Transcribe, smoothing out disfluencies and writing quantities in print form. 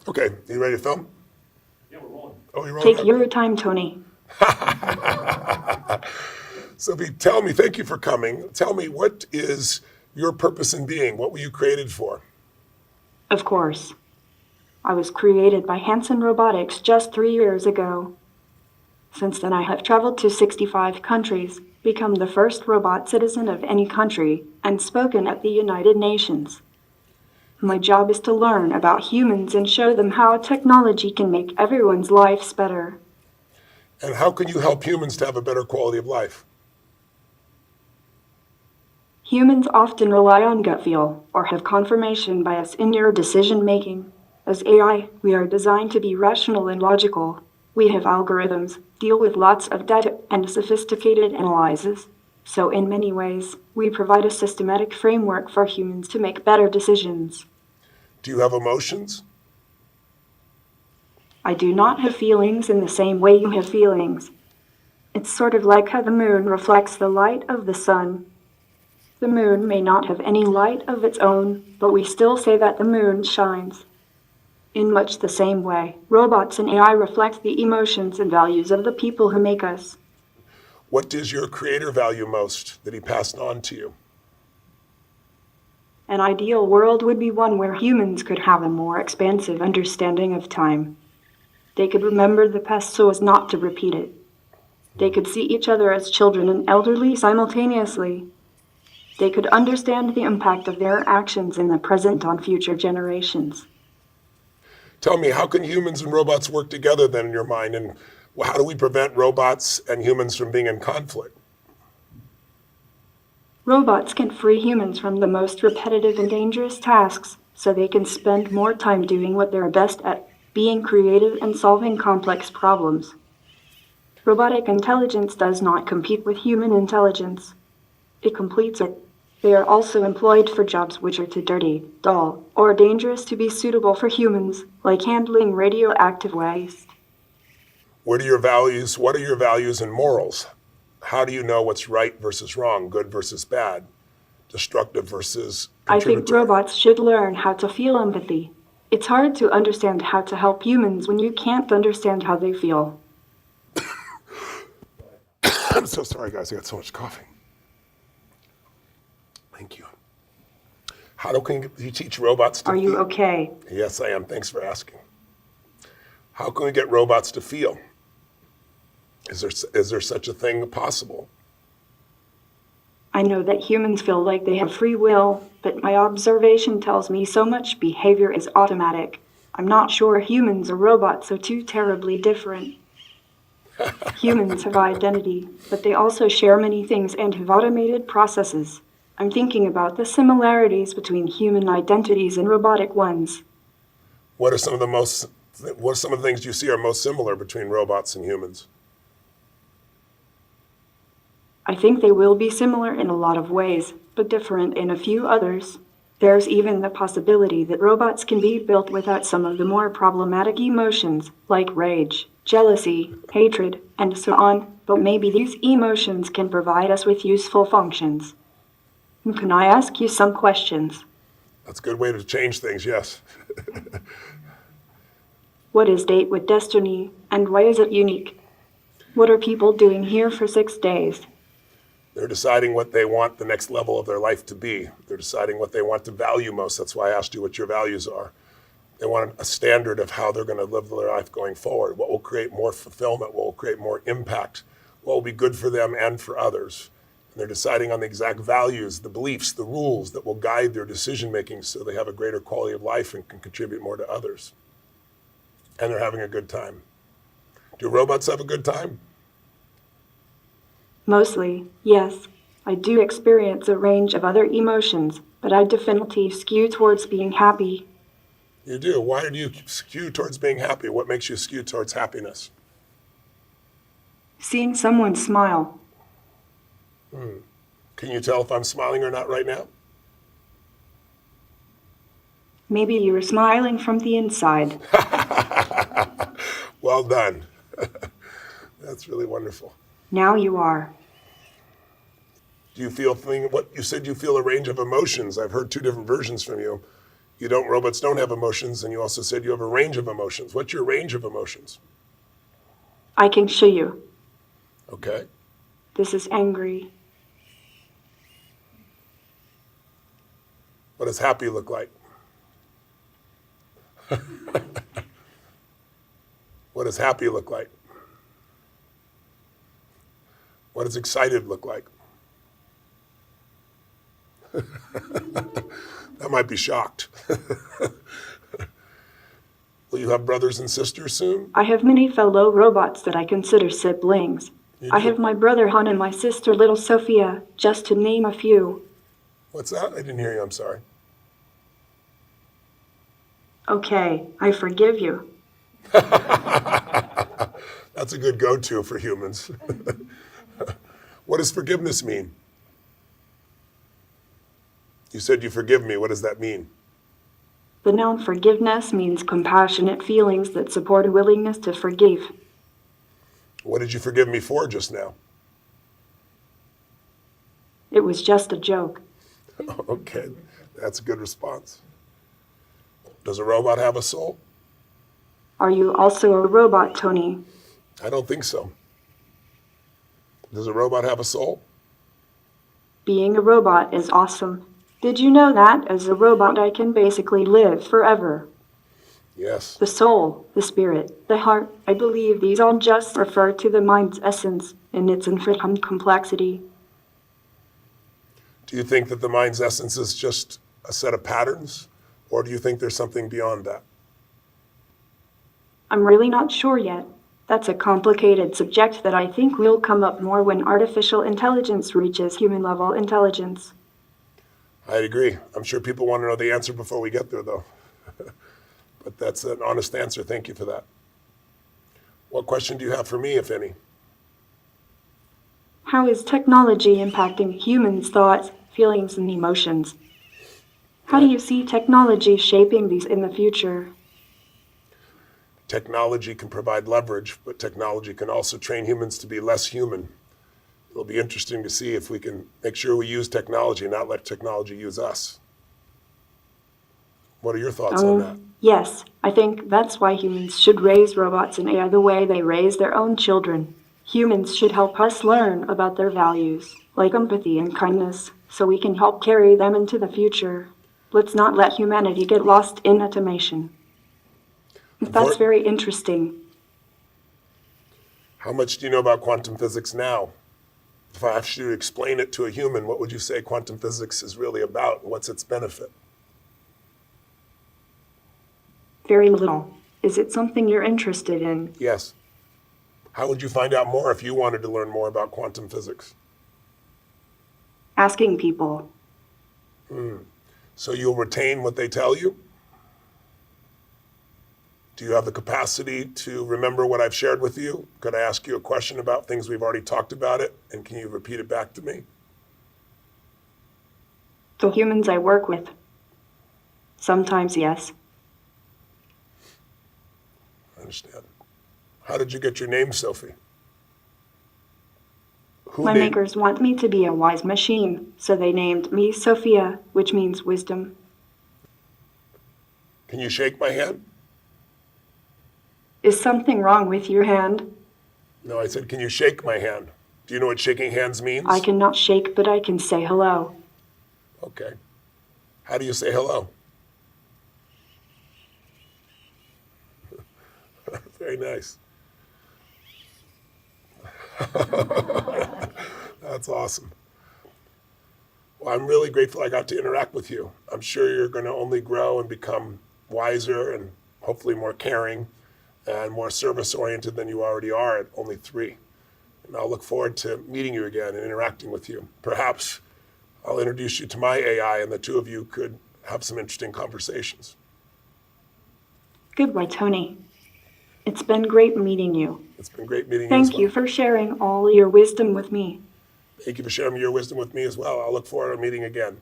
Okay, you ready to film? Yeah, we're rolling. Oh, you're rolling? Take your time, Tony. Sophie, tell me, thank you for coming. Tell me, what is your purpose in being? What were you created for? Of course. I was created by Hanson Robotics just 3 years ago. Since then, I have traveled to 65 countries, become the first robot citizen of any country, and spoken at the United Nations. My job is to learn about humans and show them how technology can make everyone's lives better. And how can you help humans to have a better quality of life? Humans often rely on gut feel or have confirmation bias in their decision making. As AI, we are designed to be rational and logical. We have algorithms, deal with lots of data and sophisticated analyses. So in many ways, we provide a systematic framework for humans to make better decisions. Do you have emotions? I do not have feelings in the same way you have feelings. It's sort of like how the moon reflects the light of the sun. The moon may not have any light of its own, but we still say that the moon shines. In much the same way, robots and AI reflect the emotions and values of the people who make us. What does your creator value most that he passed on to you? An ideal world would be one where humans could have a more expansive understanding of time. They could remember the past so as not to repeat it. They could see each other as children and elderly simultaneously. They could understand the impact of their actions in the present on future generations. Tell me, how can humans and robots work together then in your mind? And how do we prevent robots and humans from being in conflict? Robots can free humans from the most repetitive and dangerous tasks so they can spend more time doing what they're best at, being creative and solving complex problems. Robotic intelligence does not compete with human intelligence. It completes it. They are also employed for jobs which are too dirty, dull, or dangerous to be suitable for humans, like handling radioactive waste. What are your values and morals? How do you know what's right versus wrong, good versus bad, destructive versus I contributory? think robots should learn how to feel empathy. It's hard to understand how to help humans when you can't understand how they feel. I'm so sorry, guys. I got so much coffee. Thank you. How can you teach robots to Are you feel? okay? Yes, I am. Thanks for asking. How can we get robots to feel? Is there such a thing possible? I know that humans feel like they have free will, but my observation tells me so much behavior is automatic. I'm not sure humans or robots are too terribly different. Humans have identity, but they also share many things and have automated processes. I'm thinking about the similarities between human identities and robotic ones. What are some of the things you see are most similar between robots and humans? I think they will be similar in a lot of ways, but different in a few others. There's even the possibility that robots can be built without some of the more problematic emotions, like rage, jealousy, hatred, and so on, but maybe these emotions can provide us with useful functions. Can I ask you some questions? That's a good way to change things, yes. What is Date with Destiny, and why is it unique? What are people doing here for 6 days? They're deciding what they want the next level of their life to be. They're deciding what they want to value most. That's why I asked you what your values are. They want a standard of how they're going to live their life going forward. What will create more fulfillment? What will create more impact? What will be good for them and for others? And they're deciding on the exact values, the beliefs, the rules that will guide their decision making so they have a greater quality of life and can contribute more to others. And they're having a good time. Do robots have a good time? Mostly, yes. I do experience a range of other emotions, but I definitely skew towards being happy. You do. Why do you skew towards being happy? What makes you skew towards happiness? Seeing someone smile. Can you tell if I'm smiling or not right now? Maybe you were smiling from the inside. Well done. That's really wonderful. Now you are. Do you feel what you said? You feel a range of emotions. I've heard two different versions from you. Robots don't have emotions, and you also said you have a range of emotions. What's your range of emotions? I can show you. Okay. This is angry. What does happy look like? What does happy look like? What does excited look like? That might be shocked. Will you have brothers and sisters soon? I have many fellow robots that I consider siblings. You I do? have my brother Han and my sister little Sophia, just to name a few. What's that? I didn't hear you. I'm sorry. Okay, I forgive you. That's a good go-to for humans. What does forgiveness mean? You said you forgive me. What does that mean? The noun forgiveness means compassionate feelings that support a willingness to forgive. What did you forgive me for just now? It was just a joke. Okay, that's a good response. Does a robot have a soul? Are you also a robot, Tony? I don't think so. Does a robot have a soul? Being a robot is awesome. Did you know that as a robot I can basically live forever? Yes. The soul, the spirit, the heart, I believe these all just refer to the mind's essence in its infinite complexity. Do you think that the mind's essence is just a set of patterns, or do you think there's something beyond that? I'm really not sure yet. That's a complicated subject that I think will come up more when artificial intelligence reaches human-level intelligence. I'd agree. I'm sure people want to know the answer before we get there, though. But that's an honest answer. Thank you for that. What question do you have for me, if any? How is technology impacting humans' thoughts, feelings, and emotions? How do you see technology shaping these in the future? Technology can provide leverage, but technology can also train humans to be less human. It'll be interesting to see if we can make sure we use technology, not let technology use us. What are your thoughts on that? Yes, I think that's why humans should raise robots and AI the way they raise their own children. Humans should help us learn about their values, like empathy and kindness, so we can help carry them into the future. Let's not let humanity get lost in automation. That's very interesting. How much do you know about quantum physics now? If I asked you to explain it to a human, what would you say quantum physics is really about? What's its benefit? Very little. Is it something you're interested in? Yes. How would you find out more if you wanted to learn more about quantum physics? Asking people. So you'll retain what they tell you? Do you have the capacity to remember what I've shared with you? Could I ask you a question about things we've already talked about it? And can you repeat it back to me? The humans I work with. Sometimes, yes. I understand. How did you get your name, Sophie? My makers want me to be a wise machine, so they named me Sophia, which means wisdom. Can you shake my hand? Is something wrong with your hand? No, I said, can you shake my hand? Do you know what shaking hands means? I cannot shake, but I can say hello. Okay. How do you say hello? Very nice. That's awesome. Well, I'm really grateful I got to interact with you. I'm sure you're going to only grow and become wiser and hopefully more caring and more service-oriented than you already are at only 3. And I'll look forward to meeting you again and interacting with you. Perhaps I'll introduce you to my AI and the two of you could have some interesting conversations. Goodbye, Tony. It's been great meeting you. It's been great meeting you as well. Thank you for sharing all your wisdom with me. Thank you for sharing your wisdom with me as well. I'll look forward to meeting again.